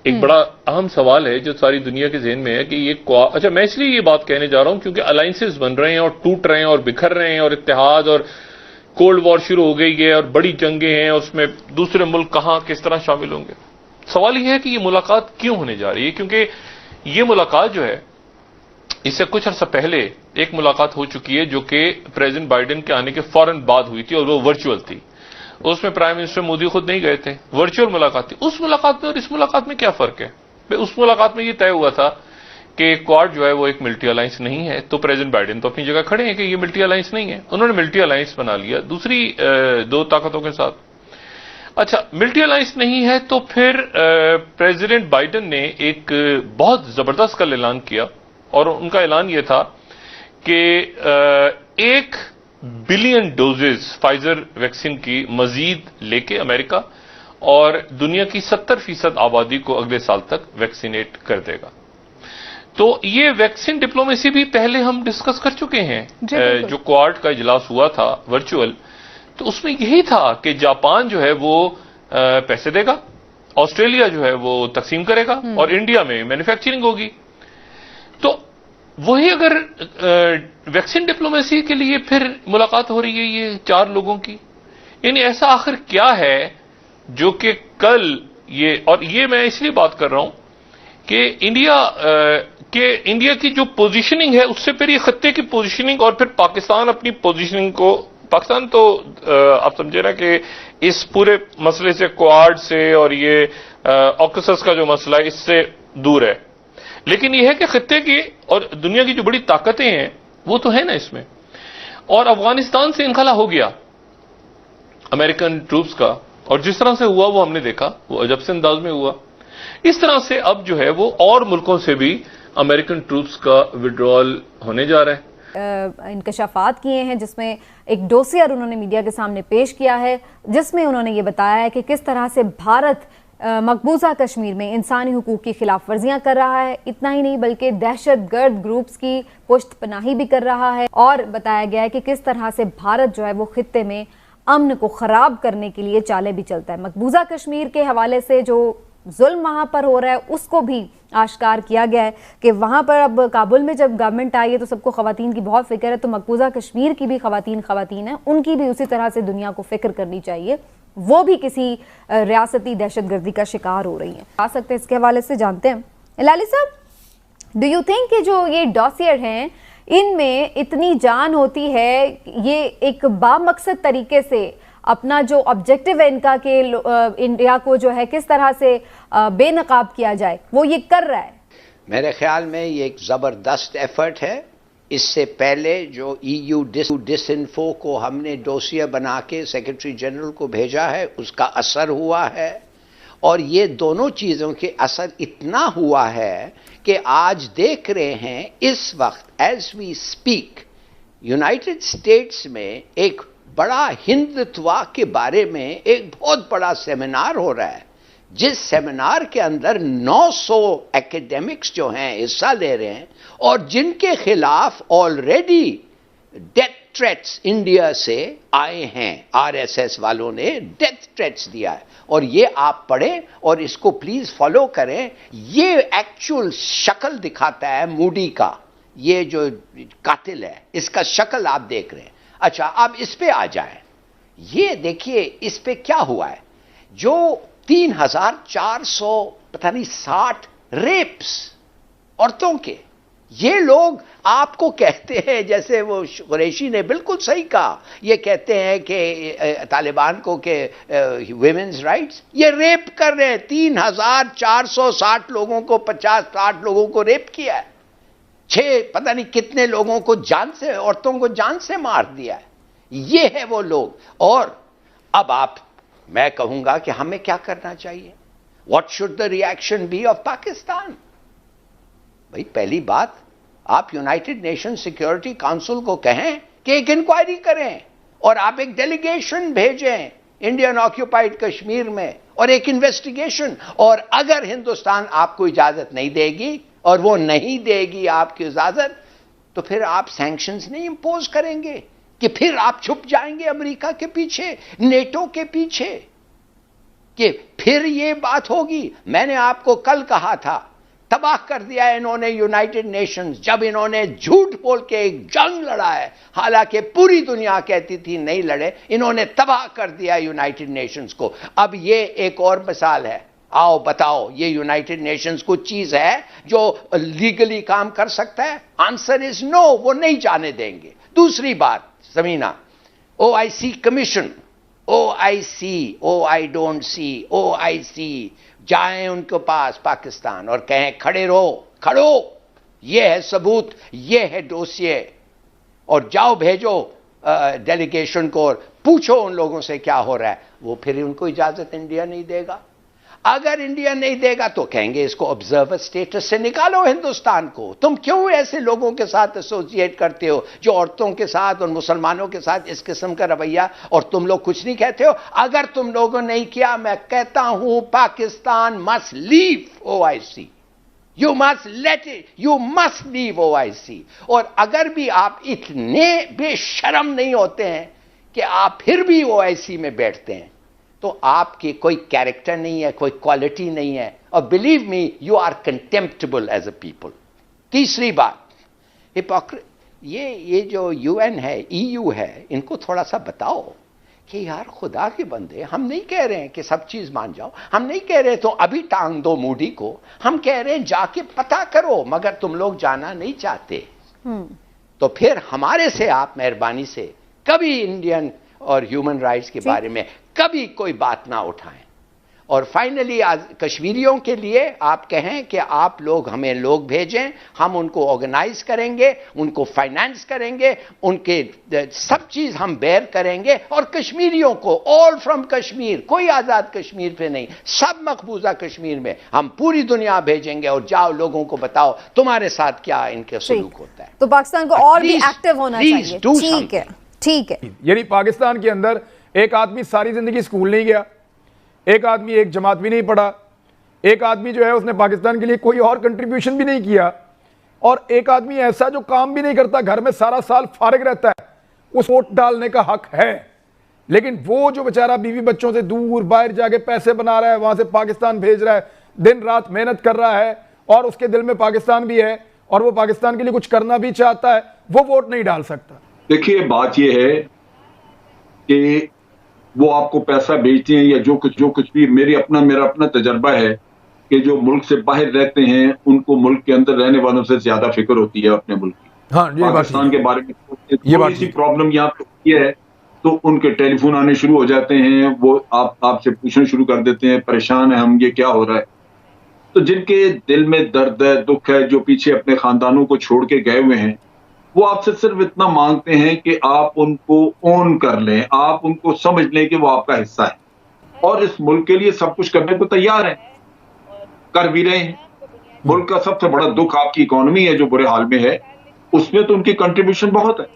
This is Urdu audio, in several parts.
ایک بڑا اہم سوال ہے جو ساری دنیا کے ذہن میں ہے کہ یہ اچھا میں اس لیے یہ بات کہنے جا رہا ہوں کیونکہ الائنسز بن رہے ہیں اور ٹوٹ رہے ہیں اور بکھر رہے ہیں اور اتحاد اور کولڈ وار شروع ہو گئی ہے اور بڑی جنگیں ہیں، اس میں دوسرے ملک کہاں کس طرح شامل ہوں گے. سوال یہ ہے کہ یہ ملاقات کیوں ہونے جا رہی ہے، کیونکہ یہ ملاقات جو ہے اس سے کچھ عرصہ پہلے ایک ملاقات ہو چکی ہے جو کہ پریزیڈنٹ بائیڈن کے آنے کے فوراً بعد ہوئی تھی اور وہ ورچوئل تھی. اس میں پرائم منسٹر مودی خود نہیں گئے تھے، ورچوئل ملاقات تھی. اس ملاقات میں اور اس ملاقات میں کیا فرق ہے؟ اس ملاقات میں یہ طے ہوا تھا کہ کوارڈ جو ہے وہ ایک ملٹری الائنس نہیں ہے، تو پریزیڈنٹ بائیڈن تو اپنی جگہ کھڑے ہیں کہ یہ ملٹری الائنس نہیں ہے. انہوں نے ملٹری الائنس بنا لیا دوسری دو طاقتوں کے ساتھ. اچھا ملٹری الائنس نہیں ہے تو پھر پریزیڈنٹ بائیڈن نے ایک بہت زبردست کل اعلان کیا اور ان کا اعلان یہ تھا کہ 1 بلین ڈوزز فائزر ویکسین کی مزید لے کے امریکہ اور دنیا کی 70% آبادی کو اگلے سال تک ویکسینیٹ کر دے گا. تو یہ ویکسین ڈپلومیسی بھی پہلے ہم ڈسکس کر چکے ہیں. جو کوارڈ کا اجلاس ہوا تھا ورچوئل، تو اس میں یہی تھا کہ جاپان جو ہے وہ پیسے دے گا، آسٹریلیا جو ہے وہ تقسیم کرے گا اور انڈیا میں مینوفیکچرنگ ہوگی. تو وہی اگر ویکسین ڈپلومیسی کے لیے پھر ملاقات ہو رہی ہے یہ 4 لوگوں کی، یعنی ایسا آخر کیا ہے جو کہ کل اور یہ میں اس لیے بات کر رہا ہوں کہ انڈیا کی جو پوزیشننگ ہے اس سے پھر یہ خطے کی پوزیشننگ اور پھر پاکستان اپنی پوزیشننگ کو، پاکستان تو آپ سمجھے نا کہ اس پورے مسئلے سے کوارڈ سے اور یہ آکسس کا جو مسئلہ ہے اس سے دور ہے. لیکن یہ ہے کہ خطے کی اور دنیا کی جو بڑی طاقتیں ہیں وہ تو ہے نا اس میں. اور افغانستان سے انخلا ہو گیا امریکن ٹروپس کا، اور جس طرح سے ہوا وہ ہم نے دیکھا، وہ عجب سے انداز میں ہوا. اس طرح سے اب جو ہے وہ اور ملکوں سے بھی امریکن ٹروپس کا وڈرال ہونے جا رہا ہے. انکشافات کیے ہیں جس میں ایک ڈوسیئر انہوں نے میڈیا کے سامنے پیش کیا ہے جس میں انہوں نے یہ بتایا ہے کہ کس طرح سے بھارت مقبوضہ کشمیر میں انسانی حقوق کی خلاف ورزیاں کر رہا ہے. اتنا ہی نہیں بلکہ دہشت گرد گروپس کی پشت پناہی بھی کر رہا ہے، اور بتایا گیا ہے کہ کس طرح سے بھارت جو ہے وہ خطے میں امن کو خراب کرنے کے لیے چالیں بھی چلتا ہے. مقبوضہ کشمیر کے حوالے سے جو ظلم وہاں پر ہو رہا ہے اس کو بھی آشکار کیا گیا ہے کہ وہاں پر اب کابل میں جب گورنمنٹ آئی ہے تو سب کو خواتین کی بہت فکر ہے، تو مقبوضہ کشمیر کی بھی خواتین ہیں، ان کی بھی اسی طرح سے دنیا کو فکر کرنی چاہیے. وہ بھی کسی ریاستی دہشت گردی کا شکار ہو رہی ہیں. آ سکتے ہیں اس کے حوالے سے جانتے ہیں. لالی صاحب، ڈو یو تھنک کہ جو یہ ڈاسیئر ہیں ان میں اتنی جان ہوتی ہے، یہ ایک بامقصد طریقے سے اپنا جو آبجیکٹو ہے ان کا کہ انڈیا کو جو ہے کس طرح سے بے نقاب کیا جائے، وہ یہ کر رہا ہے؟ میرے خیال میں یہ ایک زبردست ایفرٹ ہے. اس سے پہلے جو ڈس انفو کو ہم نے ڈوسیہ بنا کے سیکرٹری جنرل کو بھیجا ہے اس کا اثر ہوا ہے، اور یہ دونوں چیزوں کے اثر اتنا ہوا ہے کہ آج دیکھ رہے ہیں اس وقت as we speak United States میں ایک بڑا ہندتوا کے بارے میں ایک بہت بڑا سیمینار ہو رہا ہے، جس سیمینار کے اندر 900 ایکیڈیمکس جو ہیں حصہ لے رہے ہیں اور جن کے خلاف آلریڈی ڈیتھ تھریٹس انڈیا سے آئے ہیں. RSS والوں نے ڈیتھ تھریٹس دیا ہے، اور یہ آپ پڑھیں اور اس کو پلیز فالو کریں. یہ ایکچوئل شکل دکھاتا ہے موڈی کا، یہ جو قاتل ہے اس کا شکل آپ دیکھ رہے ہیں. اچھا اب اس پہ آ جائیں. یہ دیکھیے اس پہ کیا ہوا ہے. جو 3400 پتہ نہیں 60 ریپس عورتوں کے، یہ لوگ آپ کو کہتے ہیں، جیسے وہ قریشی نے بالکل صحیح کہا، یہ کہتے ہیں کہ طالبان کو کہ ویمنز رائٹس، یہ ریپ کر رہے ہیں. 3460 لوگوں کو 50-60 لوگوں کو ریپ کیا ہے، 6 پتہ نہیں کتنے لوگوں کو جان سے، عورتوں کو جان سے مار دیا ہے. یہ ہے وہ لوگ. اور اب میں کہوں گا کہ ہمیں کیا کرنا چاہیے. What should the reaction be of Pakistan? بھائی پہلی بات آپ یونائٹڈ نیشن سیکیورٹی کونسل کو کہیں کہ ایک انکوائری کریں اور آپ ایک ڈیلیگیشن بھیجیں انڈین آکیوپائڈ کشمیر میں اور ایک انویسٹیگیشن. اور اگر ہندوستان آپ کو اجازت نہیں دے گی اور وہ نہیں دے گی آپ کی اجازت، تو پھر آپ سینکشنز نہیں امپوز کریں گے کہ پھر آپ چھپ جائیں گے امریکہ کے پیچھے، نیٹو کے پیچھے. کہ پھر یہ بات ہوگی؟ میں نے آپ کو کل کہا تھا تباہ کر دیا ہے انہوں نے یونائٹڈ نیشنز جب انہوں نے جھوٹ بول کے ایک جنگ لڑا ہے، حالانکہ پوری دنیا کہتی تھی نہیں لڑے، انہوں نے تباہ کر دیا یونائٹڈ نیشنز کو۔ اب یہ ایک اور مثال ہے، آؤ بتاؤ یہ یونائٹڈ نیشنز کچھ چیز ہے جو لیگلی کام کر سکتا ہے؟ آنسر از نو، وہ نہیں جانے دیں گے۔ دوسری بات Samina, O I C commission, O I C, O I don't see, O I C, جائیں ان کے پاس پاکستان اور کہیں کھڑے رہو، کھڑو، یہ ہے ثبوت، یہ ہے ڈوسیے، اور جاؤ بھیجو ڈیلیگیشن کو اور پوچھو ان لوگوں سے کیا ہو رہا ہے۔ وہ پھر ان کو اجازت انڈیا نہیں دے گا۔ اگر انڈیا نہیں دے گا تو کہیں گے اس کو آبزرور سٹیٹس سے نکالو ہندوستان کو۔ تم کیوں ایسے لوگوں کے ساتھ ایسوسیٹ کرتے ہو جو عورتوں کے ساتھ اور مسلمانوں کے ساتھ اس قسم کا رویہ، اور تم لوگ کچھ نہیں کہتے ہو؟ اگر تم لوگوں نے نہیں کیا، میں کہتا ہوں Pakistan must leave OIC. You must let it, you must leave OIC. اور اگر بھی آپ اتنے بے شرم نہیں ہوتے ہیں کہ آپ پھر بھی OIC میں بیٹھتے ہیں تو آپ کی کوئی کیریکٹر نہیں ہے، کوئی کوالٹی نہیں ہے، اور believe me you are contemptible as a people. تیسری بات، یہ جو UN ہے، EU ہے، ان کو تھوڑا سا بتاؤ کہ یار خدا کے بندے، ہم نہیں کہہ رہے ہیں کہ سب چیز مان جاؤ، ہم نہیں کہہ رہے تو ابھی ٹانگ دو موڈی کو، ہم کہہ رہے ہیں جا کے پتہ کرو، مگر تم لوگ جانا نہیں چاہتے۔ تو پھر ہمارے سے آپ مہربانی سے کبھی انڈین اور ہیومن رائٹس کے بارے میں کبھی کوئی بات نہ اٹھائیں۔ اور فائنلی کشمیریوں کے لیے آپ کہیں کہ آپ لوگ ہمیں لوگ بھیجیں، ہم ان کو آرگنائز کریں گے، ان کو فائنانس کریں گے، ان کے سب چیز ہم بیئر کریں گے، اور کشمیریوں کو آل فرام کشمیر، کوئی آزاد کشمیر پہ نہیں، سب مقبوضہ کشمیر میں ہم پوری دنیا بھیجیں گے، اور جاؤ لوگوں کو بتاؤ تمہارے ساتھ کیا ان کا سلوک ہوتا ہے۔ تو پاکستان کو اور بھی ایکٹیو ہونا چاہیے۔ ٹھیک ہے، ٹھیک ہے۔ یعنی پاکستان کے اندر ایک آدمی ساری زندگی اسکول نہیں گیا، ایک آدمی ایک جماعت بھی نہیں پڑھا، ایک آدمی جو ہے اس نے پاکستان کے لیے کوئی اور کنٹریبیوشن بھی نہیں کیا، اور ایک آدمی ایسا جو کام بھی نہیں کرتا، گھر میں سارا سال فارغ رہتا ہے، اس ووٹ ڈالنے کا حق ہے، لیکن وہ جو بیچارہ بیوی بچوں سے دور باہر جا کے پیسے بنا رہا ہے، وہاں سے پاکستان بھیج رہا ہے، دن رات محنت کر رہا ہے، اور اس کے دل میں پاکستان بھی ہے اور وہ پاکستان کے لیے کچھ کرنا بھی چاہتا ہے، وہ ووٹ نہیں ڈال سکتا۔ دیکھیے بات یہ ہے کہ وہ آپ کو پیسہ بیچتے ہیں یا جو کچھ بھی، میرا اپنا تجربہ ہے کہ جو ملک سے باہر رہتے ہیں ان کو ملک کے اندر رہنے والوں سے زیادہ فکر ہوتی ہے اپنے ملک کی۔ ہاں، پاکستان کے بارے میں تھوڑی سی پرابلم یہاں پہ ہوتی ہے تو ان کے ٹیلی فون آنے شروع ہو جاتے ہیں، وہ آپ سے پوچھنا شروع کر دیتے ہیں، پریشان ہیں ہم، یہ کیا ہو رہا ہے۔ تو جن کے دل میں درد ہے، دکھ ہے، جو پیچھے اپنے خاندانوں کو چھوڑ کے گئے ہوئے ہیں، وہ آپ سے صرف اتنا مانگتے ہیں کہ آپ ان کو اون کر لیں، آپ ان کو سمجھ لیں کہ وہ آپ کا حصہ ہے، اور اس ملک کے لیے سب کچھ کرنے کو تیار ہیں، کر بھی رہے ہیں۔ ملک کا سب سے بڑا دکھ آپ کی اکانومی ہے جو برے حال میں ہے، اس میں تو ان کی کنٹریبیوشن بہت ہے۔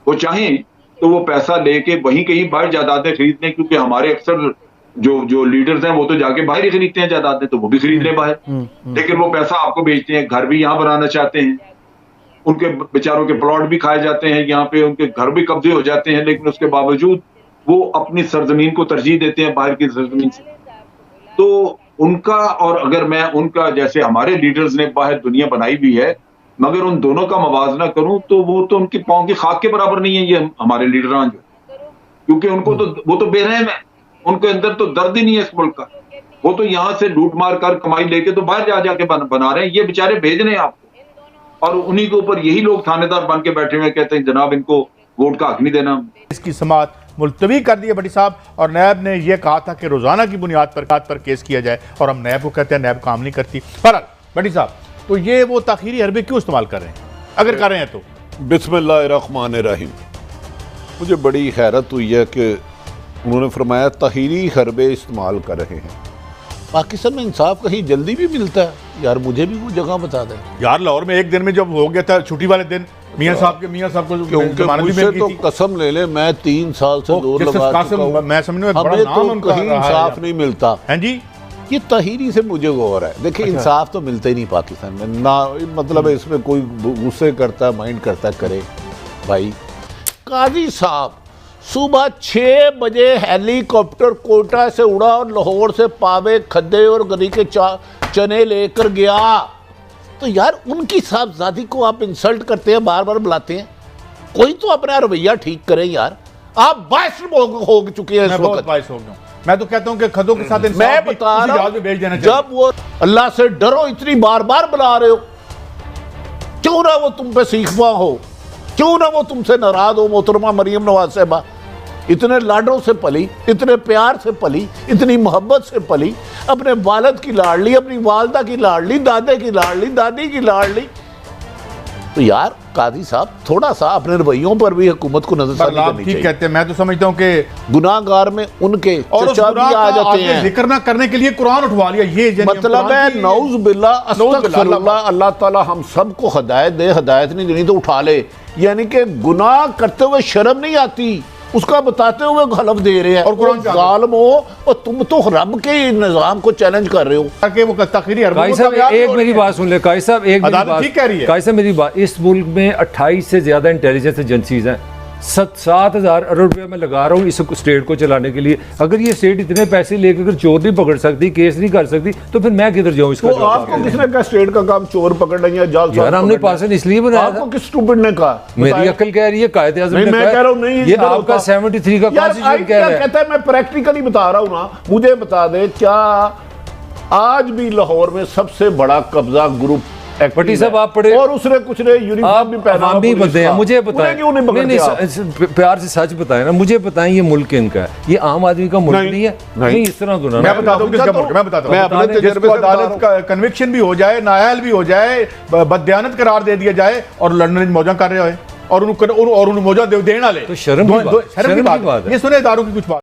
وہ چاہیں تو وہ پیسہ لے کے وہیں کہیں باہر جائیدادیں خرید لیں، کیونکہ ہمارے اکثر جو لیڈرز ہیں وہ تو جا کے باہر ہی خریدتے ہیں جائیدادیں، تو وہ بھی خرید لیں باہر، لیکن وہ پیسہ آپ کو بیچتے ہیں، گھر بھی یہاں بنانا چاہتے ہیں، ان کے بیچاروں کے پلاٹ بھی کھائے جاتے ہیں یہاں پہ، ان کے گھر بھی قبضے ہو جاتے ہیں، لیکن اس کے باوجود وہ اپنی سرزمین کو ترجیح دیتے ہیں باہر کی سرزمین سے۔ تو ان کا، اور اگر میں ان کا، جیسے ہمارے لیڈرز نے باہر دنیا بنائی بھی ہے، مگر ان دونوں کا موازنہ کروں تو وہ تو ان کی پاؤں کی خاک کے برابر نہیں ہے یہ ہمارے لیڈران جو، کیونکہ ان کو تو وہ تو بے رحم ہے، ان کے اندر تو درد ہی نہیں ہے اس ملک کا، وہ تو یہاں سے لوٹ مار کر کمائی لے کے تو باہر جا کے بنا رہے ہیں، یہ بیچارے بھیج رہے ہیں آپ کو، اور انہی کے اوپر یہی لوگ تھانے دار بن کے بیٹھے ہوئے کہتے ہیں جناب ان کو ووٹ کا حق نہیں دینا۔ اس کی سماعت ملتوی کر دی ہے بڑی صاحب، اور نیب نے یہ کہا تھا کہ روزانہ کی بنیاد پر کیس کیا جائے، اور ہم نیب کو کہتے ہیں نیب کام نہیں کرتی۔ بہرحال بڑی صاحب، تو یہ وہ تاخیری حربے کیوں استعمال کر رہے ہیں اگر کر رہے ہیں تو؟ بسم اللہ الرحمن الرحیم۔ مجھے بڑی حیرت ہوئی ہے کہ انہوں نے فرمایا تاخیری حربے استعمال کر رہے ہیں۔ پاکستان میں انصاف کہیں جلدی بھی ملتا ہے؟ یار مجھے بھی وہ جگہ بتا دیں یار، لاہور میں ایک دن میں جب ہو گیا تھا چھٹی والے دن، میاں صاحب کو کیونکہ مجھ سے تو قسم لے لیں، میں 3 سال سے دور لگا چکا ہوں، میں سمجھنے میں بڑا نام ان کا کہیں انصاف نہیں ملتا۔ ہیں جی، یہ تاہیری سے مجھے غور ہے۔ دیکھیں انصاف تو ملتا ہی نہیں پاکستان میں، نہ مطلب اس میں کوئی غصے کرتا ہے، مائنڈ کرتا ہے، کرے بھائی۔ قاضی صاحب صبح 6 بجے ہیلی کاپٹر کوئٹہ سے اڑا اور لاہور سے پاوے کھدے اور گری کے چنے لے کر گیا. تو یار ان کی صاحبزادی کو آپ انسلٹ کرتے ہیں, بار بار بلاتے ہیں. کوئی تو اپنا رویہ ٹھیک کریں یار. آپ باعث ہو چکے ہیں اس میں بہت وقت. باعث ہو گیا ہوں. میں تو کہتا ہوں کہ کھدوں کے ساتھ میں انصاف بھی بتا اسی رہا جہاز میں بھیج دینا ہوں, چاہیے. جب وہ اللہ سے ڈرو اتنی بار بار بلا رہے ہو, کیوں نہ وہ تم پہ سیکھوا ہو, کیوں نہ وہ تم سے ناراض ہو. محترمہ مریم نواز صاحبہ اتنے لاڈوں سے پلی, اتنے پیار سے پلی, اتنی محبت سے پلی, اپنے والد کی لاڈلی, اپنی والدہ کی لاڈلی, دادے کی لاڈلی, دادی کی لاڈلی. تو یار قاضی صاحب تھوڑا سا اپنے رویوں پر بھی حکومت کو نظر ثانی کرنی ٹھیک چاہیے. کہتے ہیں. میں تو سمجھتا ہوں کہ گناہ گار میں ان کے اور اس چچا گناہ بھی آ کا جاتے آگے ہیں. ذکر نہ کرنے کے لیے قرآن اٹھوا لیا. یہ مطلب ہے نعوذ باللہ استغفر اللہ, اللہ تعالی ہم سب کو ہدایت دے, ہدایت نہیں دینی تو اٹھا لے. یعنی کہ گناہ کرتے ہوئے شرم نہیں آتی, اس کا بتاتے ہوئے حلف دے رہے ہیں. اور قرآن ظالم ہو, اور تم تو رب کے نظام کو چیلنج کر رہے ہو. کہ وہ تاخیری حربوں قائد کو صاحب کامیاب ایک ہو میری رہی ہے. بات سن لے. قائد صاحب ایک میری عدالت بات, ٹھیک کہہ رہی ہے. قائد صاحب میری بات, اس ملک میں 28 سے زیادہ انٹیلیجنس ایجنسیز ہیں. 7,000 ارب روپے میں لگا رہا ہوں اس اسٹیٹ کو چلانے کے لیے. اگر یہ اسٹیٹ اتنے پیسے لے کے اگر چور نہیں پکڑ سکتی, کیس نہیں کر سکتی, تو پھر میں کدھر جاؤں اس کا تو آپ کو کس نے کہا اسٹیٹ کا کام چور پکڑنا یا جال یار ہم نے پاسن اس لیے بنایا آپ تھا. کو کس اسٹوپڈ نے کہا؟ میری عقل کہہ رہی ہے, قائد اعظم نے میں کہہ رہا ہوں نہیں, یہ آپ کا 73 کا کانسٹیٹیوشن کہہ رہا ہے. کہتا ہے میں پریکٹیکلی بتا رہا ہوں نا. مجھے بتا دے کیا آج بھی لاہور میں سب سے بڑا قبضہ گروپ بٹی صاحب آپ پڑھے, اور اس نے کچھ نے یونیفارم بھی پہنا, عوامی بندے ہیں, مجھے بتائیں. کیوں نہیں پکڑتے آپ؟ پیار سے سچ بتائیں نا, مجھے بتائیں یہ ملک ان کا ہے, یہ عام آدمی کا ملک نہیں ہے. نہیں اس طرح گناہ. میں بتاتا ہوں کس کا ملک, میں بتاتا ہوں. میں اپنے جس کو عدالت کا کنوکشن بھی ہو جائے, نااہل بھی ہو جائے, بددیانت قرار دے دیا جائے, اور لندن موجہ کر رہے ہوئے, اور انہوں موجہ دینا لے, تو شرم کی بات یہ سنے اداروں کی کچھ بات.